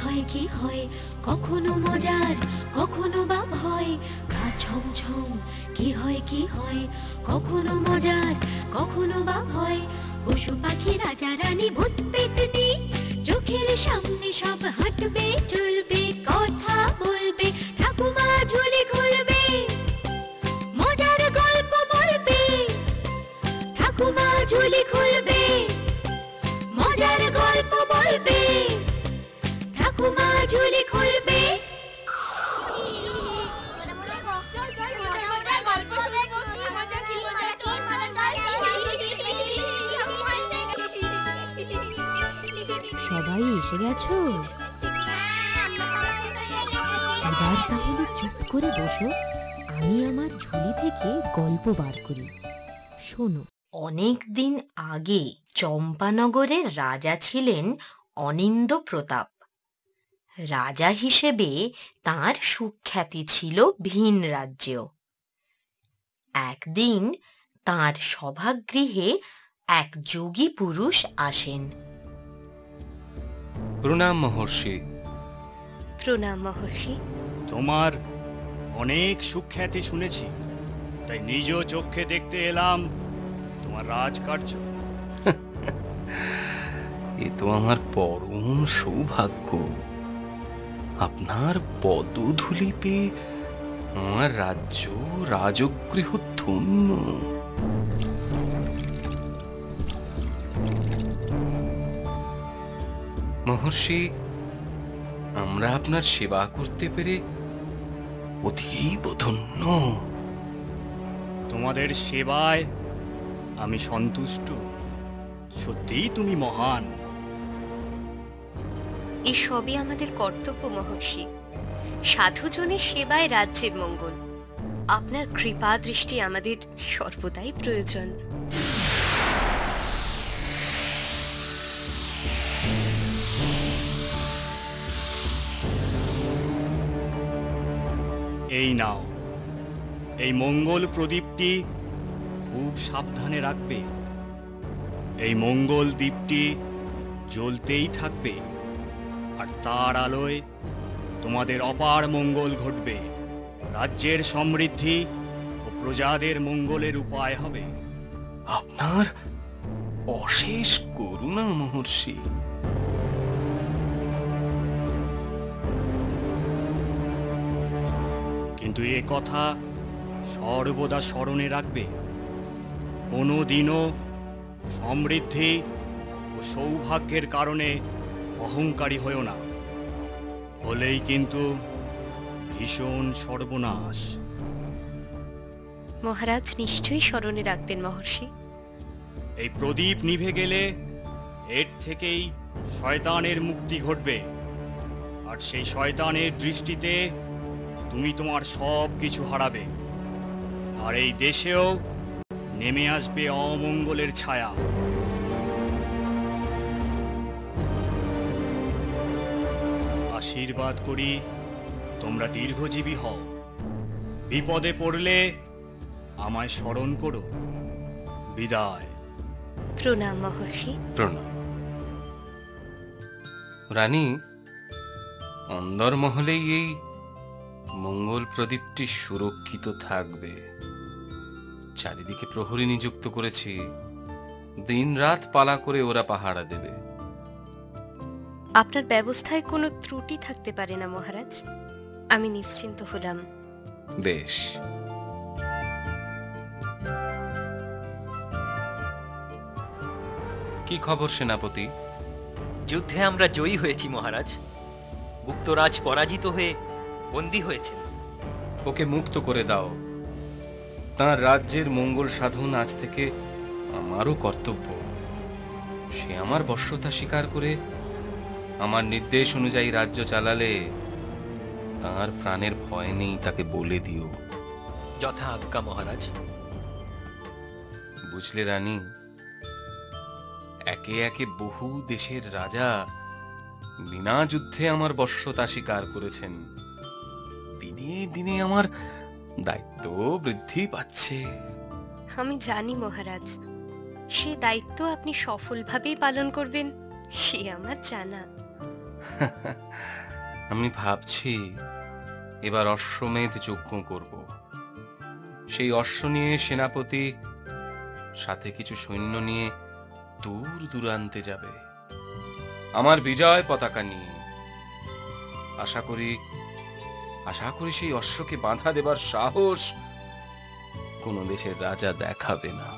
হয় কি হয়, কখনো মজার কখনো বা ভয়, গা ছমছম কি হয় কি হয়, কখনো মজার কখনো বা ভয়। পশু পাখি রাজা রানী ভূত পেতনি চোখের সামনে সব হাঁটবে চলবে, কথা বলবে, ঠাকুমা ঝুলি খুলবে, মজার গল্প বলবে, ঠাকুমা ঝুলি খুলবে, মজার গল্প বলবে, ঠাকুমা ঝুলি খুলবে। সবাই এসে গেছো? এবার তাহলে চুপ করে বসো, আমি আমার ঝুলি থেকে গল্প বার করি, শোনো। অনেক দিন আগে চম্পানগরের রাজা ছিলেন অনিন্দ্য প্রতাপ। রাজা হিসেবে তাঁর সুখ্যাতি ছিল ভিন রাজ্যেও। একদিন তাঁর সভাগৃহে এক যোগী পুরুষ আসেন। প্রণাম মহর্ষি। প্রণাম মহর্ষি। তোমার অনেক সুখ্যাতি শুনেছি, তাই নিজ চোখে দেখতে এলাম তোমার রাজকার্য। এ তো আমার পরম সৌভাগ্য। আপনার পদধূলি পেয়ে আমার রাজ্য রাজগৃহ ধন্য। মহর্ষি, আমরা আপনার সেবা করতে পেরে অতীব ধন্য। তোমাদের সেবায় আমি সন্তুষ্ট। সত্যিই তুমি মহান। এসবই আমাদের কর্তব্য মহর্ষি। সাধুজনের সেবায় রাজ্যের মঙ্গল। আপনার কৃপা দৃষ্টি আমাদের সর্বদাই প্রয়োজন। এই নাও, এই মঙ্গল প্রদীপটি খুব সাবধানে রাখবে। এই মঙ্গল দ্বীপটি জ্বলতেই থাকবে, আর তার আলোয় তোমাদের অপার মঙ্গল ঘটবে। রাজ্যের সমৃদ্ধি ও প্রজাদের মঙ্গলের উপায় হবে। আপনার অশেষ করুণা মহর্ষি। কিন্তু এ কথা সর্বদা স্মরণে রাখবে, কোনো দিনও সমৃদ্ধি ও সৌভাগ্যের কারণে অহংকারী হয়েও না, হলেই কিন্তু ভীষণ সর্বনাশ। মহারাজ নিশ্চয়ই স্মরণে রাখবেন মহর্ষি। এই প্রদীপ নিভে গেলে এর থেকেই শয়তানের মুক্তি ঘটবে, আর সেই শয়তানের দৃষ্টিতে তুমি তোমার সব কিছু হারাবে, আর এই দেশেও নেমে আসবে অমঙ্গলের ছায়া। আশীর্বাদ করি তোমরা দীর্ঘজীবী হও। বিপদে পড়লে আমায় স্মরণ করো। বিদায়। প্রণাম মহর্ষি। প্রণাম। রানী, অন্দরমহলেই এই মঙ্গল প্রদীপটি সুরক্ষিত থাকবে। চারিদিকে প্রহরী নিযুক্ত করেছি, দিন রাত পালা করে ওরা পাহারা দেবে। আপনার ব্যবস্থায় কোনো ত্রুটি থাকতে পারে না মহারাজ, আমি নিশ্চিন্ত হলাম। বেশ। কি খবর সেনাপতি? যুদ্ধে আমরা জয়ী হয়েছি মহারাজ। গুপ্তরাজ পরাজিত হয়ে বন্দী হয়েছেন। ওকে মুক্ত করে দাও। তাঁর রাজ্যের মঙ্গল সাধন আজ থেকে আমারও কর্তব্য। সে আমার বশ্যতা স্বীকার করে আমার নির্দেশ অনুযায়ী রাজ্য চালালে তাঁর প্রাণের ভয় নেই, তাকে বলে দিও। যথা আজ্ঞা মহারাজ। বুঝলে রানী, একে একে বহু দেশের রাজা বিনা যুদ্ধে আমার বশ্যতা স্বীকার করেছেন। দিনে দিনে আমার দায়িত্ব বৃদ্ধি পাচ্ছে। আমি জানি মহারাজ, সে দায়িত্ব আপনি সফলভাবেই পালন করবেন, সে আমার জানা। আমি ভাবছি এবার অশ্বমেধ যজ্ঞ করব। সেই অশ্ব নিয়ে সেনাপতি সাথে কিছু সৈন্য নিয়ে দূর দূরান্তে যাবে আমার বিজয় পতাকা নিয়ে। আশা করি সেই অশ্বকে বাধা দেবার সাহস কোন দেশের রাজা দেখাবে না।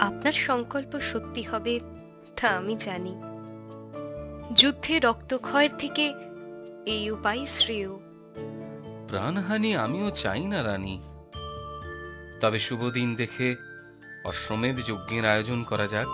আপনার সংকল্প সত্যি হবে তা আমি জানি। যুদ্ধে রক্তক্ষয়ের থেকে এই উপায় শ্রেয়। প্রাণহানি আমিও চাই না রানী, তবে শুভ দিন দেখে অশ্বমেধ যজ্ঞের আয়োজন করা যাক।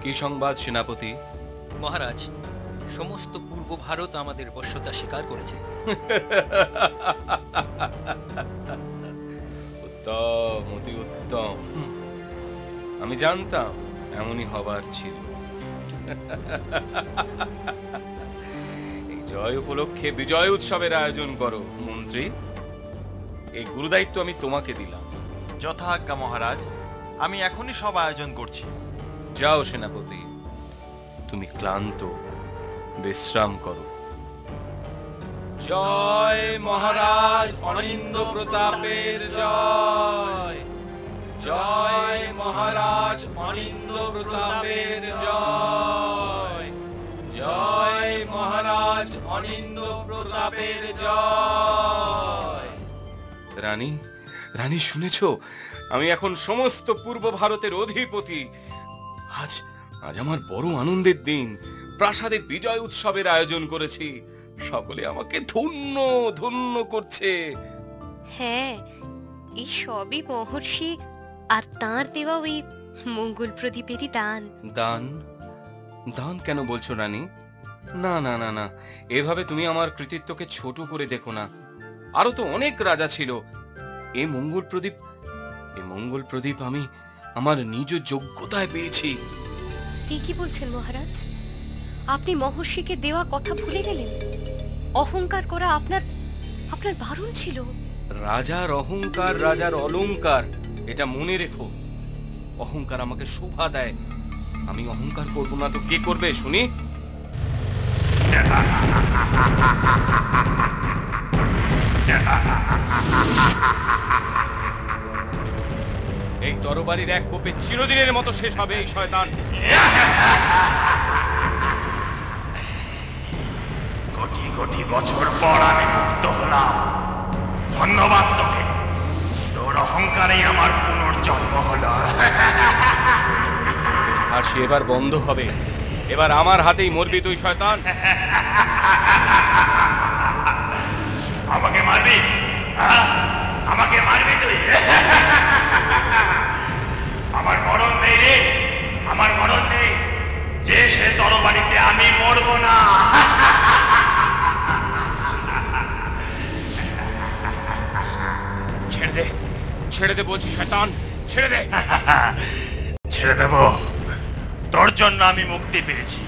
কি সংবাদ সেনাপতি? মহারাজ, সমস্ত পূর্ব ভারত আমাদের বশ্যতা স্বীকার করেছে। উত্তম, অতি উত্তম। আমি জানতাম এমনই হবার ছিল। এই জয় উপলক্ষে বিজয় উৎসবের আয়োজন করো মন্ত্রী। এই গুরুদায়িত্ব আমি তোমাকে দিলাম। যথাজ্ঞা মহারাজ, আমি এখনই সব আয়োজন করছি। যাও সেনাপতি, তুমি ক্লান্ত, বিশ্রাম করো। জয় মহারাজ অনিন্দ্য প্রতাপের জয়। জয় মহারাজ অনিন্দ্য প্রতাপের জয়। জয় মহারাজ অনিন্দ্য প্রতাপের জয়। রানী, রানী শুনেছো? আমি এখন সমস্ত পূর্ব ভারতের অধিপতি। আজ আমার বড় আনন্দের দিন। প্রাসাদে বিজয় উৎসবের আয়োজন করেছি। সকলে আমাকে ধন্য ধন্য করছে। হ্যাঁ, এই সবই মহর্ষি আর তাঁর দেওয়া ওই মঙ্গল প্রদীপেরই দান। দান? দান কেন বলছো রানী? না না না না, এভাবে তুমি আমার কৃতিত্বকে ছোট করে দেখো না। আরো তো অনেক রাজা ছিল। এই মঙ্গল প্রদীপ আমি আমার নিজ যোগ্যতায় পেয়েছি। এই কি বলছেন মহারাজ? আপনি মহর্ষিকে দেওয়া কথা ভুলে গেলেন? অহংকার করা আপনার বারণ ছিল। রাজার অহংকার রাজার অলংকার, এটা মনে রেখো। অহংকার আমাকে শোভা দেয়। আমি অহংকার করবো না তো কে করবে শুনি? এই তরবারির এক কোপে চিরদিনের মতো শেষ হবে এই শয়তান। কোটি কোটি বছর পর আমি মুক্ত হলাম। ধন্যবাদ তোকে। তোর অহংকারে আমার পুনর্জন্ম হলো। আর সে এবার বন্ধ হবে। এবার আমার হাতেই মরবি তুই শয়তান। আমাকে মারবি? আমাকে মারবি তুই? আমার মরণ নেই দে, ছেড়ে দে বলছি শয়তান, ছেড়ে দে। ছেড়ে দেব? তোর জন্য আমি মুক্তি পেয়েছি,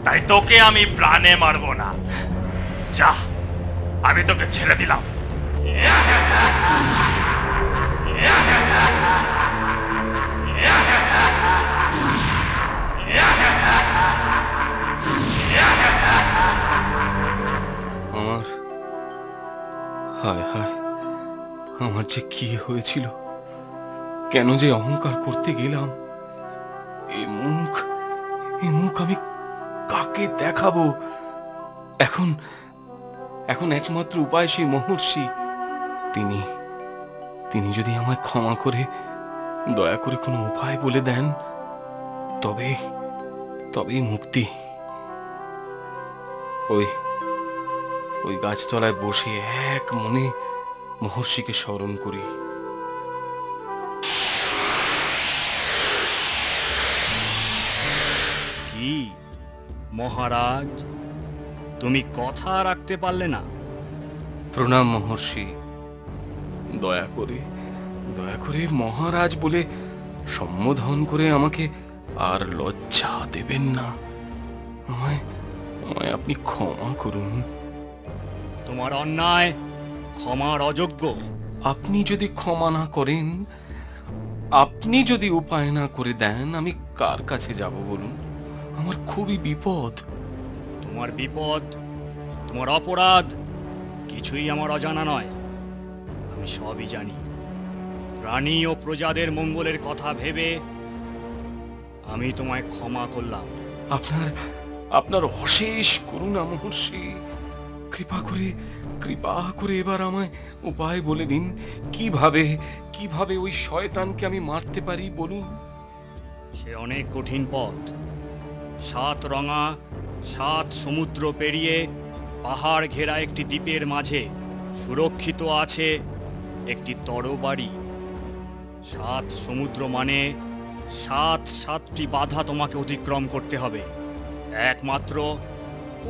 তাই তোকে আমি প্রাণে মারবো না। যা, আমি তোকে ছেড়ে দিলাম। আমার হায় হায়, আমার যে কি হয়েছিল, কেন যে অহংকার করতে গেলাম। এই মুখ আমি কাকে দেখাবো? এখন এখন একমাত্র উপায় সেই মহর্ষি। তিনি যদি আমায় ক্ষমা করে দয়া করে কোনো উপায় বলে দেন, তবেই মুক্তি। ওই গাছতলায় বসে এক মনে মহর্ষিকে স্মরণ করি। কি মহারাজ, তুমি কথা রাখতে পারলে না? প্রণাম মহর্ষি। দয়া করে মহারাজ বলে সম্বোধন করে আমাকে আর লজ্জা দেবেন না। আমায় আপনি ক্ষমা করুন। তোমার অন্যায় ক্ষমার অযোগ্য। আপনি যদি ক্ষমা না করেন, আপনি যদি উপায় না করে দেন, আমি কার কাছে যাব বলুন? আমার খুবই বিপদ। তোমার বিপদ, তোমার অপরাধ কিছুই আমার অজানা নয়। আমি সবই জানি। প্রাণী ও প্রজাদের মঙ্গলের কথা ভেবে আমি তোমায় ক্ষমা করলাম। আপনার অশেষ করুণা মহর্ষি। কৃপা করে এবার আমায় উপায় বলে দিন, কিভাবে ওই শয়তানকে আমি মারতে পারি বলুন। সে অনেক কঠিন পথ। 7 রঙা 7 সমুদ্র পেরিয়ে পাহাড় ঘেরা একটি দ্বীপের মাঝে সুরক্ষিত আছে একটি তরবারি। 7 সমুদ্র মানে 7টি বাধা তোমাকে অতিক্রম করতে হবে। একমাত্র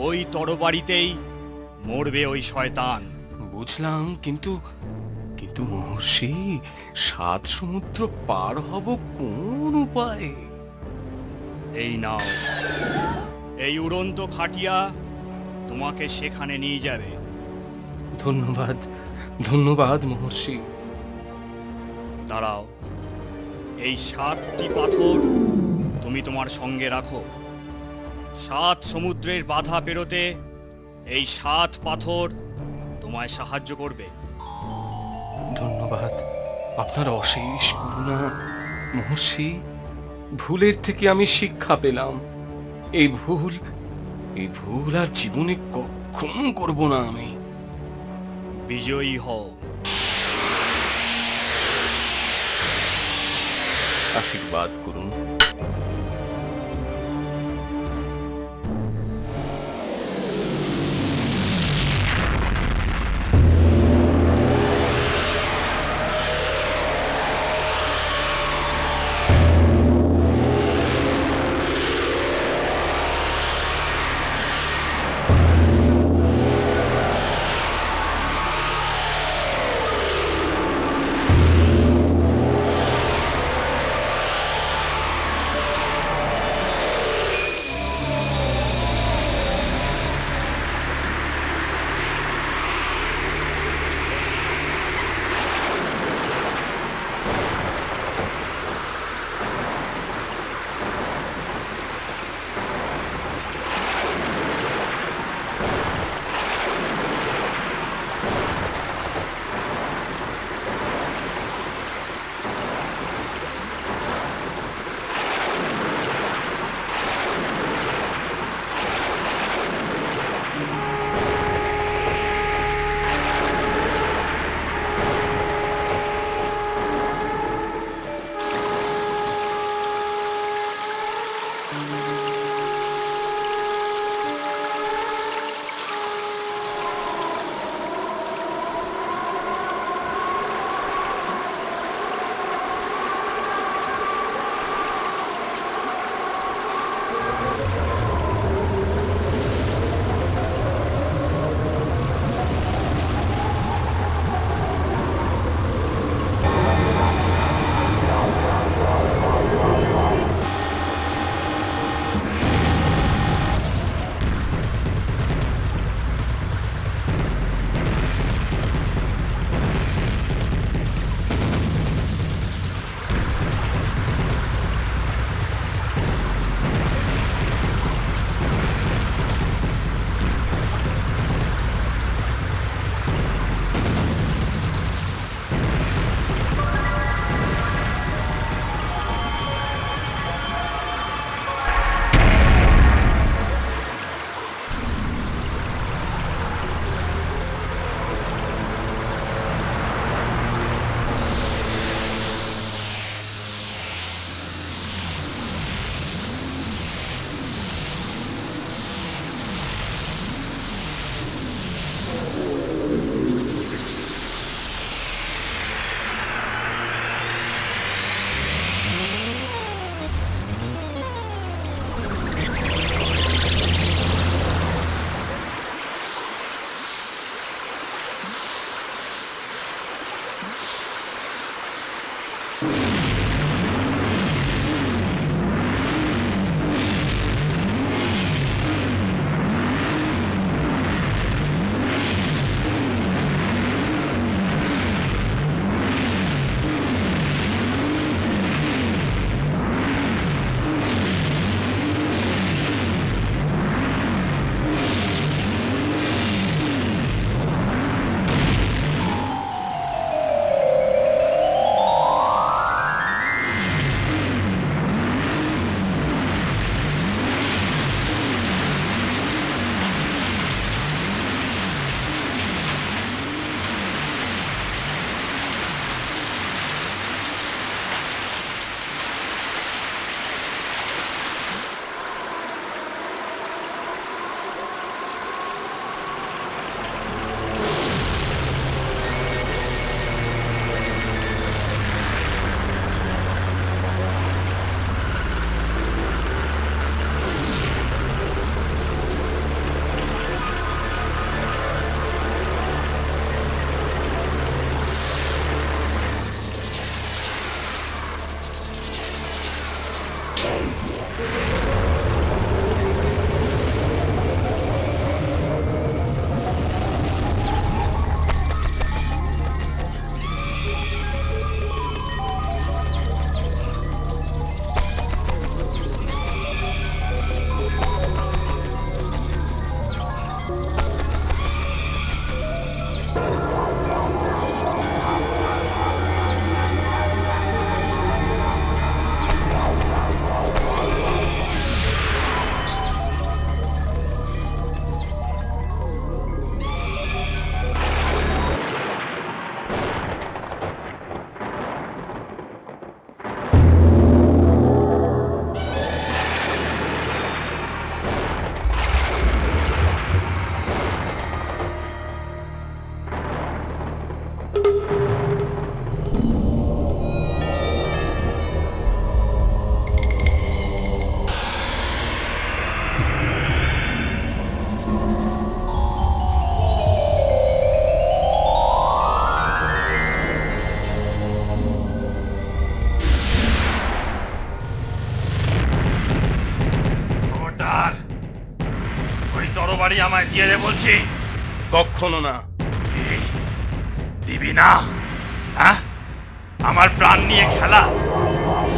ওই তরবারিতেই মরবে ওই শয়তান। বুঝলাম, কিন্তু মহর্ষি, 7 সমুদ্র পার হব কোন উপায়ে? এই নাও, এই উড়ন্ত খাটিয়া তোমাকে সেখানে নিয়ে যাবে। ধন্যবাদ মহর্ষি। দাঁড়াও, এই 7টি পাথর তুমি তোমার সঙ্গে রাখো। 7 সমুদ্রের বাধা পেরোতে এই 7 পাথর তোমায় সাহায্য করবে। ধন্যবাদ, আপনার অশেষ করুণা মহর্ষি। ভুলের থেকে আমি শিক্ষা পেলাম। এই ভুল আর জীবনে কখনো করব না আমি। বিজয়ী হও। আশীর্বাদ করুন। রানী আমায় দিয়ে দে বলছি। কখনো না। দিবি না? হ্যাঁ, আমার প্রাণ নিয়ে খেলা?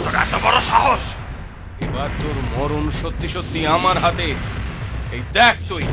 তোর এত বড় সাহস? এবার তোর মরণ সত্যি সত্যি আমার হাতে। এই দেখ তুই।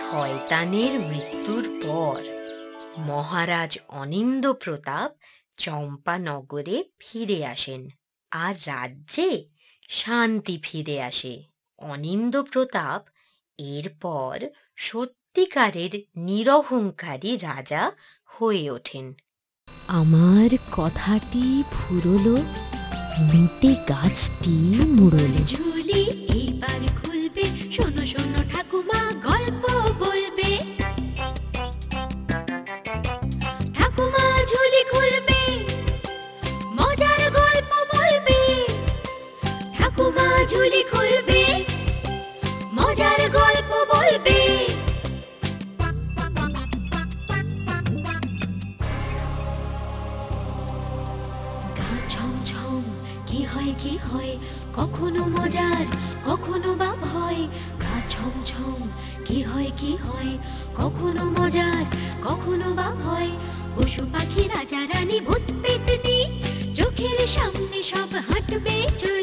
শয়তানের মৃত্যুর পর মহারাজ অনিন্দ্য প্রতাপ চম্পানগরে ফিরে আসেন, আর রাজ্যে শান্তি ফিরে আসে। অনিন্দ্য প্রতাপ এরপর সত্যিকারের নিরহংকারী রাজা হয়ে ওঠেন। আমার কথাটি ফুরলো, মেটে গাছটি মুড়লো। ঝুলি এইবার খুলবে, শোনো শোনো ঠাকুমা গল্প বলবে। ঠাকুমা ঝুলি খুলবে, মজার গল্প বলবে। ঠাকুমা ঝুলি খুলবে, মজার গল্প বলবে। গা ছমছম কি হয় কি হয়, কখনো মজার কখনো বা ভয়। গা ছমছম কি হয় কি হয়, কখনো মজার কখনো বা ভয়। পশু পাখি রাজা রানী ভূত পেতনি চোখের সামনে সব হাঁটবে চলবে।